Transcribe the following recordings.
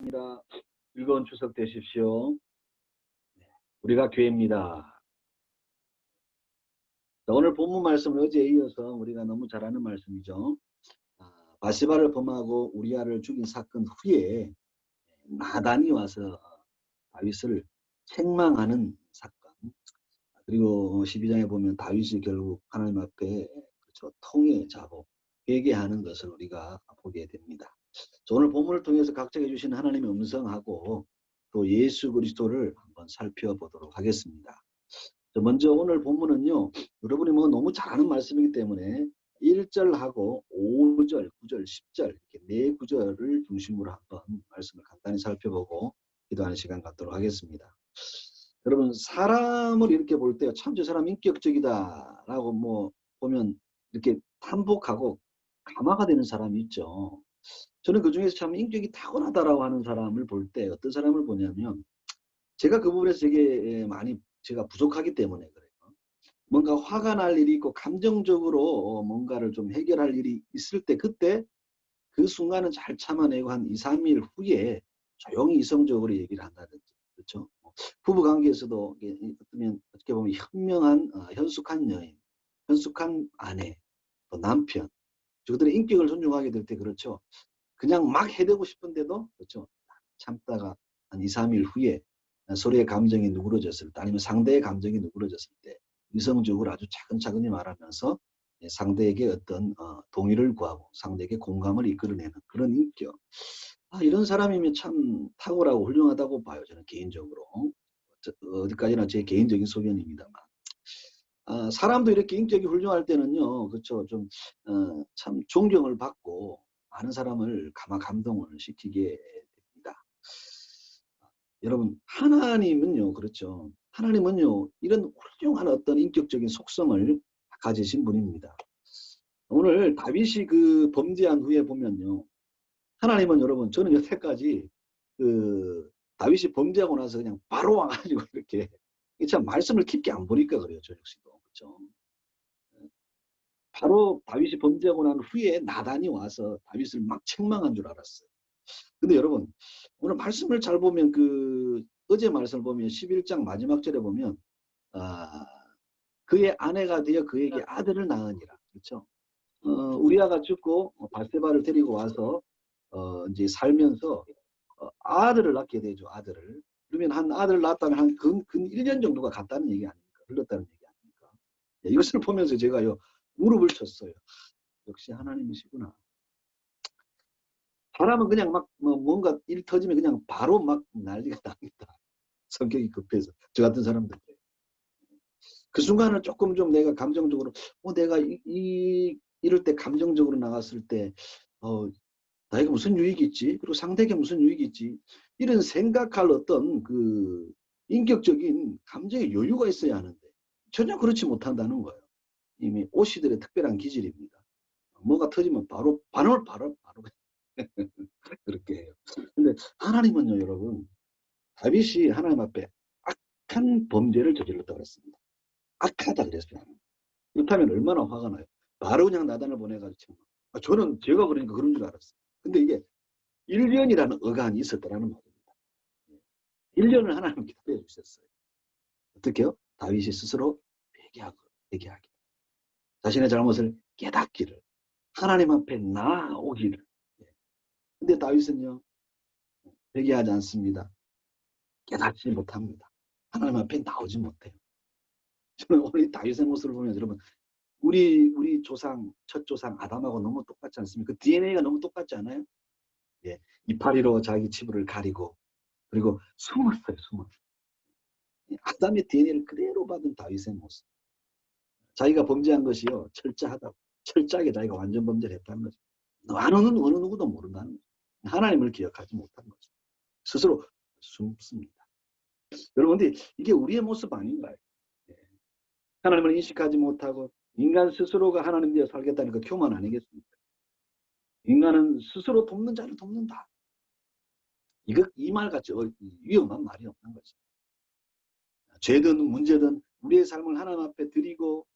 입니다. 즐거운 추석 되십시오. 우리가 교회입니다. 오늘 본문 말씀은 어제에 이어서 우리가 너무 잘 아는 말씀이죠. 바시바를 범하고 우리아를 죽인 사건 후에 나단이 와서 다윗을 책망하는 사건. 그리고 12장에 보면 다윗이 결국 하나님 앞에 통해 자고 회개하는 것을 우리가 보게 됩니다. 오늘 본문을 통해서 각자가 주신 하나님의 음성하고 또 예수 그리스도를 한번 살펴보도록 하겠습니다. 먼저 오늘 본문은요, 여러분이 너무 잘 아는 말씀이기 때문에 1절하고 5절, 9절, 10절 이렇게 네 구절을 중심으로 한번 말씀을 간단히 살펴보고 기도하는 시간 갖도록 하겠습니다. 여러분, 사람을 이렇게 볼 때 참 저 사람 인격적이다라고 보면 이렇게 탐복하고 감화가 되는 사람이 있죠. 저는 그 중에서 참 인격이 타고나다라고 하는 사람을 볼 때 어떤 사람을 보냐면, 제가 그 부분에서 되게 많이 제가 부족하기 때문에 그래요. 뭔가 화가 날 일이 있고 감정적으로 뭔가를 좀 해결할 일이 있을 때 그때 그 순간은 잘 참아내고 한 2, 3일 후에 조용히 이성적으로 얘기를 한다든지, 그렇죠? 부부 관계에서도 어떻게 보면 현명한 현숙한 여인, 현숙한 아내, 또 남편, 저들의 인격을 존중하게 될 때 그렇죠. 그냥 막 해대고 싶은데도 그렇죠. 참다가 한 2, 3일 후에 서로의 감정이 누그러졌을 때 아니면 상대의 감정이 누그러졌을 때 이성적으로 아주 차근차근히 말하면서 상대에게 어떤 동의를 구하고 상대에게 공감을 이끌어내는 그런 인격. 이런 사람이면 참 탁월하고 훌륭하다고 봐요. 저는 개인적으로. 어디까지나 제 개인적인 소견입니다만. 사람도 이렇게 인격이 훌륭할 때는요, 그렇죠. 참 존경을 받고 많은 사람을 감동을 시키게 됩니다. 여러분, 하나님은요, 그렇죠. 하나님은요, 이런 훌륭한 어떤 인격적인 속성을 가지신 분입니다. 오늘 다윗이 그 범죄한 후에 보면요, 하나님은 여러분, 저는 여태까지 다윗이 범죄하고 나서 그냥 바로 와가지고 이렇게 참 말씀을 깊게 안 보니까 그래요, 저 역시도. 그렇죠. 바로 다윗이 범죄하고 난 후에 나단이 와서 다윗을 막 책망한 줄 알았어요. 근데 여러분, 오늘 말씀을 잘 보면 어제 말씀을 보면 11장 마지막 절에 보면 그의 아내가 되어 그에게 아들을 낳으니라. 그렇죠? 우리아가 죽고 바세바를 데리고 와서 이제 살면서 아들을 낳게 되죠. 아들을. 그러면 한 아들을 낳았다면 한 근 1년 정도가 갔다는 얘기 아닙니까? 흘렀다는 얘기 아닙니까? 이것을 보면서 제가요 무릎을 쳤어요. 역시 하나님이시구나. 사람은 그냥 막 뭔가 일 터지면 그냥 바로 막 난리가 납니다. 성격이 급해서. 저 같은 사람들. 그 순간을 조금 좀 내가 감정적으로 내가 이럴 때 감정적으로 나갔을 때 나에게 무슨 유익이 있지? 그리고 상대에게 무슨 유익이 있지? 이런 생각할 어떤 인격적인 감정의 여유가 있어야 하는데 전혀 그렇지 못한다는 거예요. 이미 오시들의 특별한 기질입니다. 뭐가 터지면 바로 반응을 바로 그렇게 해요. 근데 하나님은요, 여러분, 다윗이 하나님 앞에 악한 범죄를 저질렀다고 했습니다. 악하다 그랬어요. 그렇다면 얼마나 화가 나요. 바로 그냥 나단을 보내가지고 저는 제가 그러니까 그런 줄 알았어요. 근데 이게 1년이라는 어간이 있었다라는 말입니다. 1년을 하나님 기도해 주셨어요. 어떻게요? 다윗이 스스로 회개하기. 자신의 잘못을 깨닫기를. 하나님 앞에 나오기를. 근데 다윗은요, 회개하지 않습니다. 깨닫지 못합니다. 하나님 앞에 나오지 못해요. 저는 오늘 다윗의 모습을 보면 여러분, 우리 조상, 첫 조상 아담하고 너무 똑같지 않습니까? 그 DNA가 너무 똑같지 않아요? 예, 이파리로 자기 치부를 가리고 그리고 숨었어요. 아담의 DNA를 그대로 받은 다윗의 모습. 자기가 범죄한 것이요, 철저하다고. 철저하게 자기가 완전 범죄를 했다는 거죠. 어느 누구도 모른다는 거죠. 하나님을 기억하지 못한 거죠. 스스로 숨습니다. 여러분, 근데 이게 우리의 모습 아닌가요? 예. 하나님을 인식하지 못하고 인간 스스로가 하나님 되어 살겠다는 그 교만 아니겠습니까? 인간은 스스로 돕는 자를 돕는다. 이 말같이 위험한 말이 없는 거죠. 죄든 문제든 우리의 삶을 하나님 앞에 드리고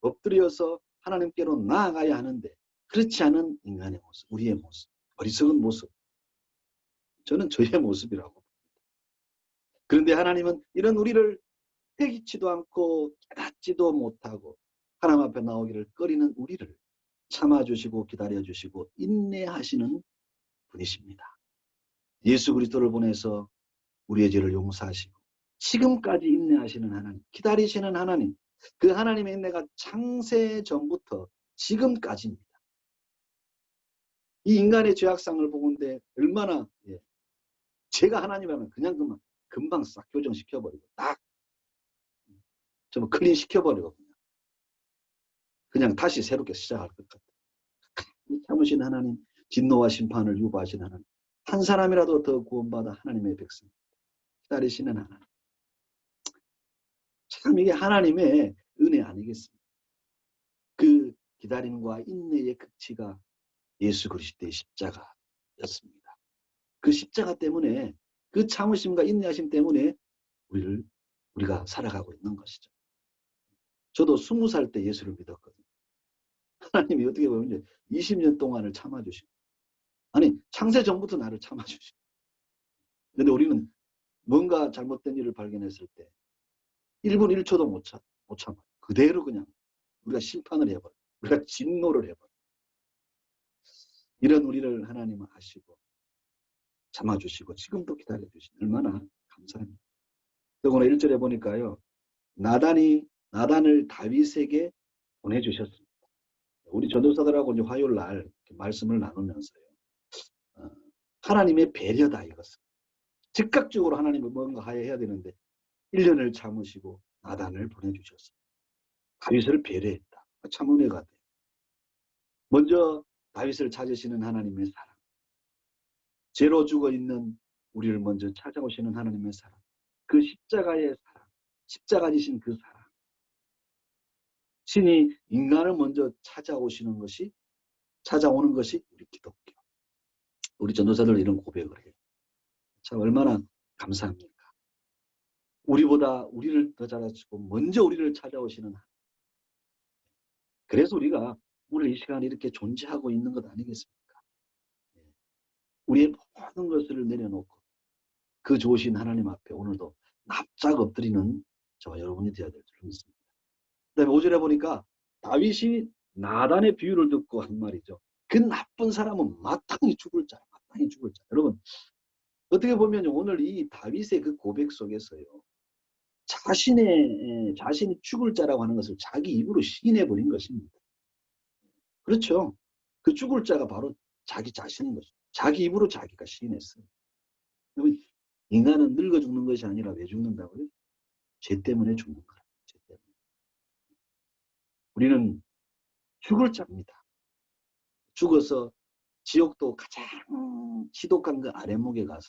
엎드려서 하나님께로 나아가야 하는데 그렇지 않은 인간의 모습, 우리의 모습, 어리석은 모습. 저는 저의 모습이라고. 그런데 하나님은 이런 우리를 회개치도 않고 깨닫지도 못하고 하나님 앞에 나오기를 꺼리는 우리를 참아주시고 기다려주시고 인내하시는 분이십니다. 예수 그리스도를 보내서 우리의 죄를 용서하시고 지금까지 인내하시는 하나님, 기다리시는 하나님, 그 하나님의 인내가 창세 전부터 지금까지입니다. 이 인간의 죄악상을 보건대 얼마나 제가 하나님이라면 그냥 금방 싹 교정시켜버리고 딱 좀 클린 시켜버리고 그냥 다시 새롭게 시작할 것 같아요. 참으신 하나님, 진노와 심판을 유보하신 하나님, 한 사람이라도 더 구원받아 하나님의 백성 기다리시는 하나님. 참 이게 하나님의 은혜 아니겠습니까? 그 기다림과 인내의 극치가 예수 그리스도의 십자가였습니다. 그 십자가 때문에 그 참으심과 인내하심 때문에 우리가 살아가고 있는 것이죠. 저도 20살 때 예수를 믿었거든요. 하나님이 어떻게 보면 20년 동안을 참아주시고 아니 창세 전부터 나를 참아주시고 근데 우리는 뭔가 잘못된 일을 발견했을 때 1분 1초도 못 참아. 그대로 그냥 우리가 심판을 해버려. 우리가 진노를 해버려. 이런 우리를 하나님은 아시고 참아주시고 지금도 기다려주시니 얼마나 감사합니다. 더구나 1절에 보니까요. 나단을 다윗에게 보내주셨습니다. 우리 전도사들하고 이제 화요일 날 말씀을 나누면서요. 하나님의 배려다 이것은. 즉각적으로 하나님은 뭔가 해야 되는데 1년을 참으시고 나단을 보내주셨어요. 다윗을 배려했다. 참 은혜가 돼요. 먼저 다윗을 찾으시는 하나님의 사랑. 죄로 죽어있는 우리를 먼저 찾아오시는 하나님의 사랑. 그 십자가의 사랑. 십자가 지신 그 사랑. 신이 인간을 먼저 찾아오는 것이 우리 기독교. 우리 전도사들 이런 고백을 해요. 참 얼마나 감사합니까? 우리보다 우리를 더 잘하시고 먼저 우리를 찾아오시는 하나님. 그래서 우리가 오늘 이 시간에 이렇게 존재하고 있는 것 아니겠습니까? 우리의 모든 것을 내려놓고 그 좋으신 하나님 앞에 오늘도 납작 엎드리는 저와 여러분이 되어야 될 줄 믿습니다. 그 다음에 5절에 보니까 다윗이 나단의 비유를 듣고 한 말이죠. 그 나쁜 사람은 마땅히 죽을 자. 여러분 어떻게 보면 오늘 이 다윗의 그 고백 속에서요. 자신이 죽을 자라고 하는 것을 자기 입으로 시인해버린 것입니다. 그렇죠. 그 죽을 자가 바로 자기 자신인 것이죠. 자기 입으로 자기가 시인했어요. 인간은 늙어 죽는 것이 아니라 왜 죽는다고요? 죄 때문에 죽는 거예요. 죄 때문에. 우리는 죽을 자입니다. 죽어서 지옥도 가장 지독한 그 아랫목에 가서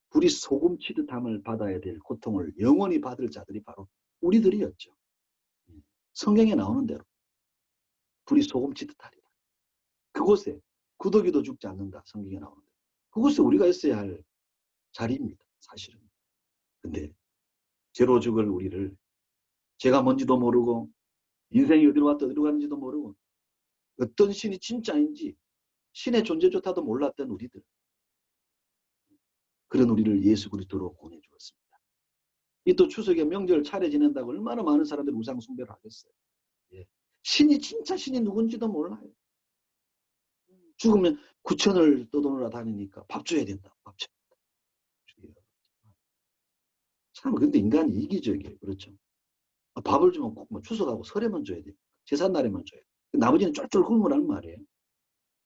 불이 소금 치듯함을 받아야 될 고통을 영원히 받을 자들이 바로 우리들이었죠. 성경에 나오는 대로 불이 소금 치듯하리라. 그곳에 구더기도 죽지 않는다. 성경에 나오는 대로. 그곳에 우리가 있어야 할 자리입니다. 사실은. 근데 죄로 죽을 우리를 죄가 뭔지도 모르고 인생이 어디로 왔다 어디로 가는지도 모르고 어떤 신이 진짜인지 신의 존재조차도 몰랐던 우리들. 그런 우리를 예수 그리스도로 보내주었습니다. 이 또 추석에 명절 차례 지낸다고 얼마나 많은 사람들이 우상 숭배를 하겠어요. 예. 신이 진짜 신이 누군지도 몰라요. 죽으면 구천을 떠도느라 다니니까 밥 줘야 된다. 밥 줘야 된다. 참 근데 인간이 이기적이에요. 그렇죠. 밥을 주면 꼭 뭐 추석하고 설에만 줘야 돼요. 제삿날에만 줘야 돼요. 나머지는 쫄쫄 굶으라는 말이에요.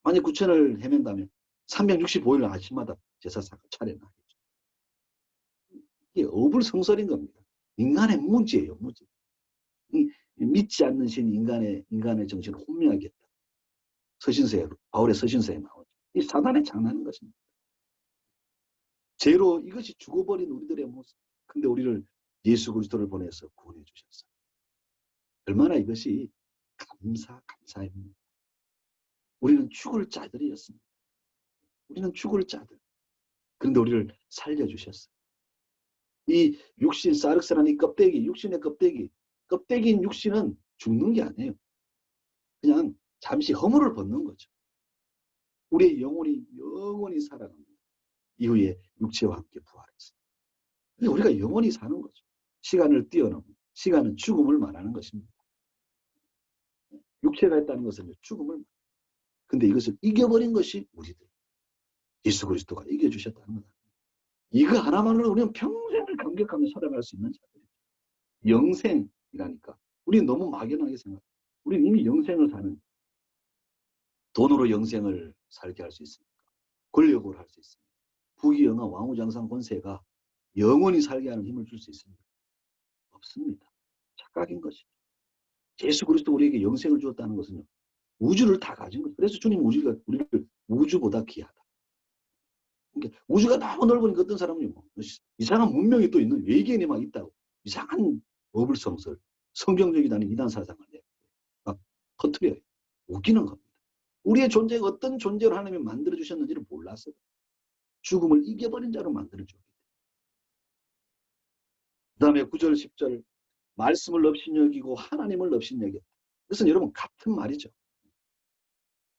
만약 구천을 헤맨다면 365일 아침마다 제사상을 차려놔야죠. 이게 어불성설인 겁니다. 인간의 무지예요. 무지. 믿지 않는 신이 인간의 정신을 혼미하겠다. 바울의 서신서에 나오죠. 이 사단의 장난인 것입니다. 죄로 이것이 죽어버린 우리들의 모습. 근데 우리를 예수 그리스도를 보내서 구원해 주셨어요. 얼마나 이것이 감사입니다. 우리는 죽을 자들이었습니다. 우리는 죽을 자들. 그런데 우리를 살려주셨어요. 이 육신, 사륵스라는 이 껍데기, 육신의 껍데기인 육신은 죽는 게 아니에요. 그냥 잠시 허물을 벗는 거죠. 우리의 영혼이 영원히 살아갑니다. 이후에 육체와 함께 부활했어요. 근데 우리가 영원히 사는 거죠. 시간을 뛰어넘은, 시간은 죽음을 말하는 것입니다. 육체가 있다는 것은 죽음을, 근데 이것을 이겨버린 것이 우리들. 예수 그리스도가 이겨주셨다는 거다. 이거 하나만으로 우리는 평생을 감격하며 살아갈 수 있는 자들이죠. 영생이라니까. 우리는 너무 막연하게 생각해요. 우리는 이미 영생을 사는, 돈으로 영생을 살게 할 수 있습니까? 권력으로 할 수 있습니다. 부귀영화 왕후장상 권세가 영원히 살게 하는 힘을 줄 수 있습니다. 없습니다. 착각인 것이죠. 예수 그리스도 우리에게 영생을 주었다는 것은요, 우주를 다 가진 거죠. 그래서 주님 우리를 우주보다 귀하다. 그러니까 우주가 너무 넓으니까 어떤 사람은 뭐 이상한 문명이 또 있는 외계인이 막 있다고 이상한 어불성설, 성경적이다는 이단 사상을 막 퍼뜨려요. 웃기는 겁니다. 우리의 존재가 어떤 존재로 하나님이 만들어주셨는지를 몰랐어요. 죽음을 이겨버린 자로 만들어주고. 그 다음에 9절, 10절 말씀을 업신여기고 하나님을 업신여겼다. 그것은 여러분 같은 말이죠.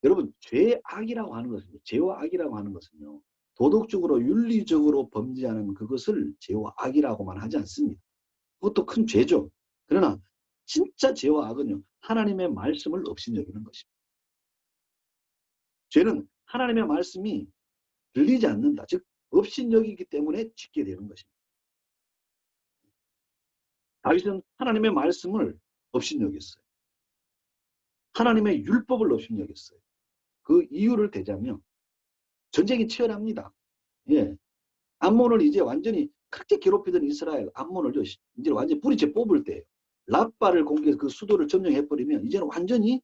여러분 죄악이라고 하는 것은요. 죄와 악이라고 하는 것은요. 도덕적으로 윤리적으로 범죄하는 그것을 죄와 악이라고만 하지 않습니다. 그것도 큰 죄죠. 그러나 진짜 죄와 악은요. 하나님의 말씀을 업신여기는 것입니다. 죄는 하나님의 말씀이 들리지 않는다. 즉 업신여기기 때문에 짓게 되는 것입니다. 다윗은 하나님의 말씀을 업신여겼어요. 하나님의 율법을 업신여겼어요. 그 이유를 대자면 전쟁이 치열합니다. 예, 암몬을 이제 완전히 크게 괴롭히던 이스라엘 암몬을 이제 완전히 뿌리째 뽑을 때예요. 라빠를 공격해서 그 수도를 점령해버리면 이제는 완전히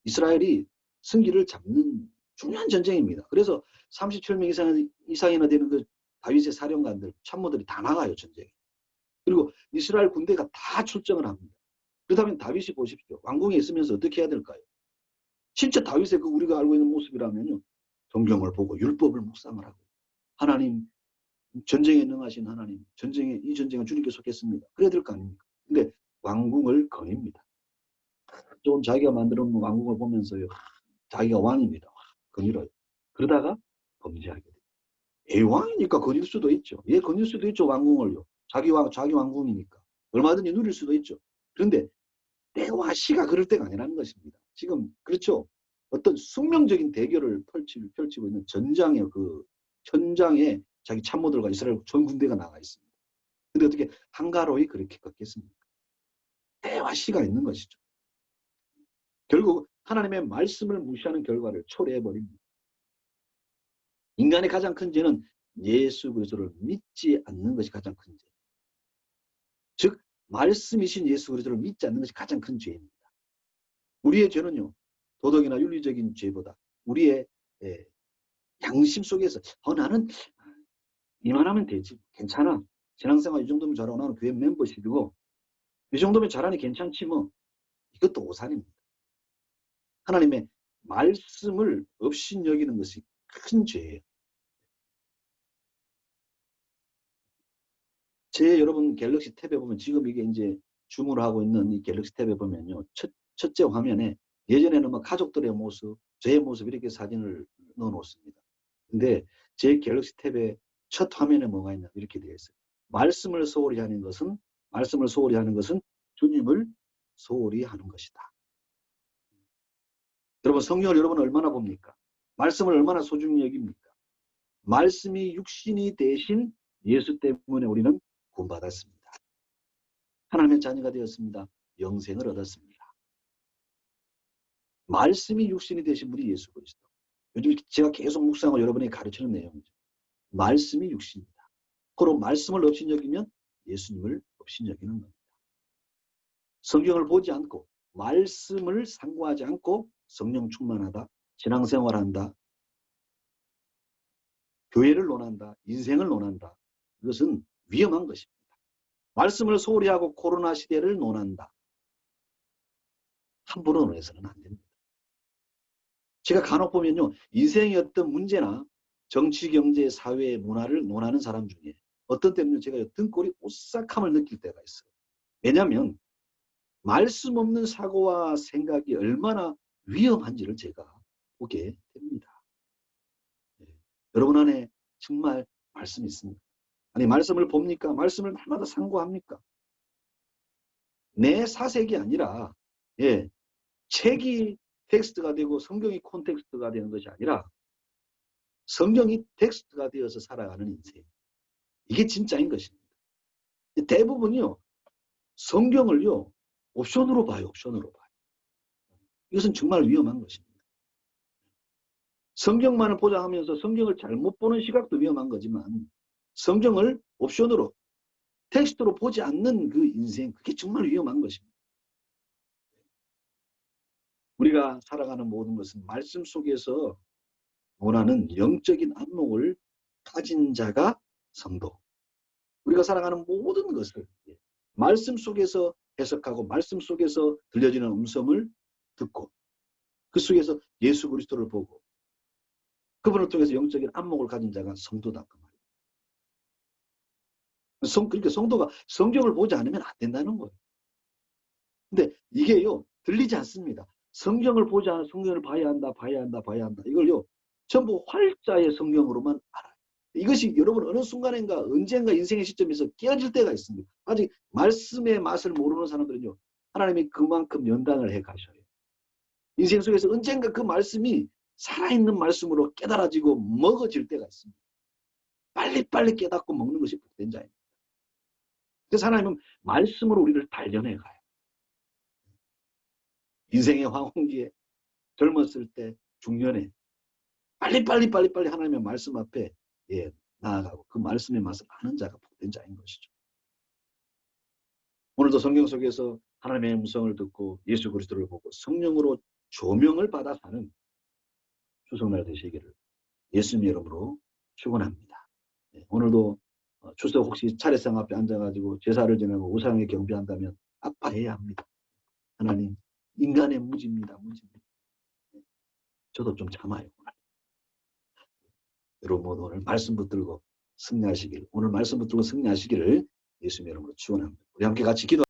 이스라엘이 승기를 잡는 중요한 전쟁입니다. 그래서 37명 이상이나 되는 그 다윗의 사령관들, 참모들이 다 나가요, 전쟁에. 그리고 이스라엘 군대가 다 출정을 합니다. 그렇다면 다윗이 보십시오. 왕궁에 있으면서 어떻게 해야 될까요? 진짜 다윗의 그 우리가 알고 있는 모습이라면요. 성경을 보고 율법을 묵상을 하고 하나님, 전쟁에 능하신 하나님, 이 전쟁은 주님께 속했습니다. 그래야 될 거 아닙니까? 근데 왕궁을 거닙니다. 좀 자기가 만들어 놓은 왕궁을 보면서요. 자기가 왕입니다. 거닐어요. 그러다가 범죄하게 돼요. 왕이니까 거닐 수도 있죠. 거닐 수도 있죠. 왕궁을요. 자기 왕궁이니까. 얼마든지 누릴 수도 있죠. 그런데 때와 시가 그럴 때가 아니라는 것입니다. 지금 그렇죠. 어떤 숙명적인 대결을 펼치고 있는 전장의 그 현장에 자기 참모들과 이스라엘 전 군대가 나가 있습니다. 근데 어떻게 한가로이 그렇게 걷겠습니까? 때와 시가 있는 것이죠. 결국 하나님의 말씀을 무시하는 결과를 초래해버립니다. 인간의 가장 큰 죄는 예수 그리스도를 믿지 않는 것이 가장 큰 죄. 즉 말씀이신 예수 그리스도를 믿지 않는 것이 가장 큰 죄입니다. 우리의 죄는요. 도덕이나 윤리적인 죄보다 우리의 양심 속에서 나는 이만하면 되지. 괜찮아. 신앙생활 이 정도면 잘하고 나는 교회 멤버십이고 이 정도면 잘하니 괜찮지 뭐. 이것도 오산입니다. 하나님의 말씀을 업신여기는 것이 큰 죄예요. 제 여러분 갤럭시 탭에 보면 지금 이게 이제 줌으로 하고 있는 이 갤럭시 탭에 보면요. 첫째 화면에 예전에는 막 가족들의 모습, 저의 모습 이렇게 사진을 넣어 놓습니다. 근데 제 갤럭시 탭의 첫 화면에 뭐가 있냐 이렇게 되어 있어요. 말씀을 소홀히 하는 것은 주님을 소홀히 하는 것이다. 여러분 성경을 여러분 얼마나 봅니까? 말씀을 얼마나 소중히 여깁니까? 말씀이 육신이 되신 예수 때문에 우리는 구원받았습니다. 하나님의 자녀가 되었습니다. 영생을 얻었습니다. 말씀이 육신이 되신 분이 예수 그리스도. 요즘 제가 계속 묵상을 여러분에게 가르치는 내용이죠. 말씀이 육신이다. 그럼 말씀을 업신여기면 예수님을 업신여기는 겁니다. 성경을 보지 않고 말씀을 상고하지 않고 성령 충만하다, 신앙생활한다, 교회를 논한다, 인생을 논한다. 이것은 위험한 것입니다. 말씀을 소홀히 하고 코로나 시대를 논한다. 함부로 논해서는 안 됩니다. 제가 간혹 보면요. 인생의 어떤 문제나 정치, 경제, 사회, 문화를 논하는 사람 중에 어떤 때는 제가 등골이 오싹함을 느낄 때가 있어요. 왜냐하면 말씀 없는 사고와 생각이 얼마나 위험한지를 제가 보게 됩니다. 네. 여러분 안에 정말 말씀이 있습니다. 아니 말씀을 봅니까? 말씀을 날마다 상고합니까? 내 사색이 아니라 예, 책이 텍스트가 되고 성경이 콘텍스트가 되는 것이 아니라 성경이 텍스트가 되어서 살아가는 인생. 이게 진짜인 것입니다. 대부분이요. 성경을요. 옵션으로 봐요. 옵션으로 봐요. 이것은 정말 위험한 것입니다. 성경만을 보자 하면서 성경을 잘못 보는 시각도 위험한 거지만 성경을 옵션으로 텍스트로 보지 않는 그 인생 그게 정말 위험한 것입니다. 우리가 살아가는 모든 것은 말씀 속에서 원하는 영적인 안목을 가진 자가 성도. 우리가 살아가는 모든 것을 말씀 속에서 해석하고 말씀 속에서 들려지는 음성을 듣고 그 속에서 예수 그리스도를 보고 그분을 통해서 영적인 안목을 가진 자가 성도다. 그 말이에요. 그러니까 성도가 성경을 보지 않으면 안 된다는 거예요. 근데 이게요 들리지 않습니다. 성경을 보지 않아 성경을 봐야 한다, 봐야 한다, 봐야 한다. 이걸요 전부 활자의 성경으로만 알아요. 이것이 여러분 어느 순간인가 언젠가 인생의 시점에서 깨어질 때가 있습니다. 아직 말씀의 맛을 모르는 사람들은요 하나님이 그만큼 연단을 해 가셔요. 인생 속에서 언젠가 그 말씀이 살아있는 말씀으로 깨달아지고 먹어질 때가 있습니다. 빨리빨리 깨닫고 먹는 것이 복된 자입니다. 그래서 하나님은 말씀으로 우리를 단련해 가요. 인생의 황혼기에 젊었을 때 중년에 빨리빨리 하나님의 말씀 앞에 나아가고 그 말씀의 맛을 아는 자가 복된 자인 것이죠. 오늘도 성경 속에서 하나님의 음성을 듣고 예수 그리스도를 보고 성령으로 조명을 받아 사는 추석날 되시기를 예수님의 이름으로 축원합니다. 오늘도 추석 혹시 차례상 앞에 앉아가지고 제사를 지내고 우상에 경배한다면 아파해야 합니다. 하나님 인간의 무지입니다. 무지입니다. 저도 좀 참아요. 여러분 오늘 말씀 붙들고 승리하시길 오늘 말씀 붙들고 승리하시기를 예수님의 이름으로 축원합니다. 우리 함께 같이 기도